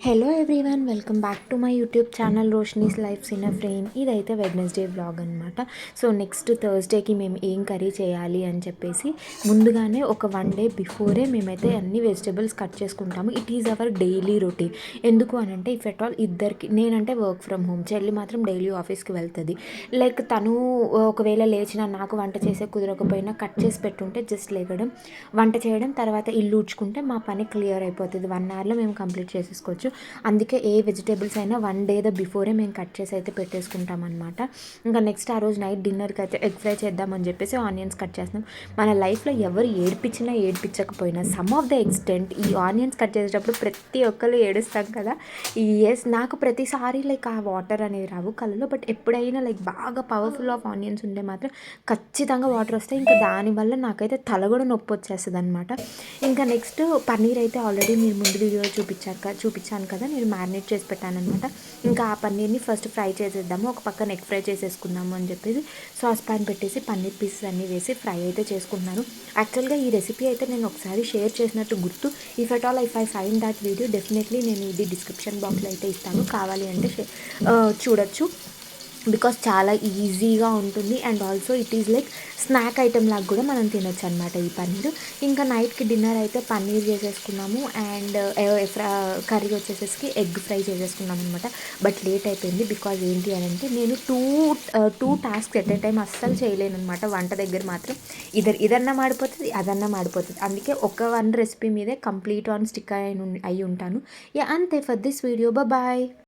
Hello everyone, welcome back to my YouTube channel Roshani's life's in a frame. ఇదైతే Wednesday vlog అనమాట. So next థర్స్డేకి మేము ఏం curry చేయాలి అని చెప్పేసి ముందుగానే ఒక 1 డే బిఫోరే మేమైతే అన్ని వెజిటబుల్స్ కట్ చేసుకుంటాము. It is our daily routine. ఎందుకు అని అంటే ఇఫ్ ఎట్ ఆల్ ఇద్దరికి, నేనంటే వర్క్ ఫ్రమ్ హోమ్, చెల్లి మాత్రం డైలీ ఆఫీస్కి వెళ్తుంది. లైక్ తను ఒకవేళ లేచినా నాకు వంట చేసే కుదరకపోయినా కట్ చేసి పెట్టుంటే జస్ట్ లేవడం, వంట చేయడం, తర్వాత ఇల్లు ఊడ్చుకుంటే మా పని క్లియర్ అయిపోతుంది. 1 అవర్లో మేము కంప్లీట్ చేసేసుకోవచ్చు. అందుకే ఏ వెజిటేబుల్స్ అయినా 1 డే బిఫోరే మేము కట్ చేసి అయితే పెట్టేసుకుంటాం అనమాట. ఇంకా నెక్స్ట్ ఆ రోజు నైట్ డిన్నర్కి అయితే ఎగ్ ఫ్రై చేద్దామని చెప్పేసి ఆనియన్స్ కట్ చేస్తున్నాం. మన లైఫ్లో ఎవరు ఏడిపించినా ఏడిపించకపోయినా సమ్ ఆఫ్ ద ఎక్స్టెంట్ ఈ ఆనియన్స్ కట్ చేసేటప్పుడు ప్రతి ఒక్కరు ఏడుస్తాం కదా. ఎస్, నాకు ప్రతిసారి లైక్ ఆ వాటర్ అనేది రావు కళ్ళలో, బట్ ఎప్పుడైనా లైక్ బాగా పవర్ఫుల్ ఆఫ్ ఆనియన్స్ ఉంటే మాత్రం ఖచ్చితంగా వాటర్ వస్తాయి. ఇంకా దానివల్ల నాకైతే తల కూడా నొప్పి వచ్చేస్తుంది అనమాట. ఇంకా నెక్స్ట్ పన్నీర్ అయితే ఆల్రెడీ మీరు ముందు వీడియో చూపించాను కదా, నేను మ్యారినేట్ చేసి పెట్టాను అనమాట. ఇంకా ఆ పన్నీర్ని ఫస్ట్ ఫ్రై చేసేద్దాము, ఒక పక్కన ఎగ్ ఫ్రై చేసేసుకుందాము అని చెప్పేసి సాస్ ప్యాన్ పెట్టేసి పన్నీర్ పీసెస్ అన్నీ వేసి ఫ్రై అయితే చేసుకుంటున్నాను. యాక్చువల్గా ఈ రెసిపీ అయితే నేను ఒకసారి షేర్ చేసినట్టు గుర్తు. If at all I find that video definitely నేను ఇది డిస్క్రిప్షన్ బాక్స్లో అయితే ఇస్తాను, కావాలి అంటే చూడొచ్చు. బికాస్ చాలా ఈజీగా ఉంటుంది and also it is like snack item లాగా కూడా మనం తినొచ్చు అనమాట ఈ పన్నీర్. ఇంకా నైట్కి డిన్నర్ అయితే పన్నీర్ చేసేసుకున్నాము అండ్ కర్రీ వచ్చేసేసి ఎగ్ ఫ్రై చేసేసుకున్నాం అనమాట. బట్ లేట్ అయిపోయింది బికాజ్ ఏంటి అని అంటే నేను two task at a time అస్సలు చేయలేను అనమాట. వంట దగ్గర మాత్రం ఇదన్నా మాడిపోతుంది, అదన్నా మాడిపోతుంది. అందుకే ఒక రెసిపీ మీదే కంప్లీట్ ఆన్ స్టిక్ అయి ఉంటాను. యా, అంతే ఫర్ దిస్ వీడియో. బాయ్.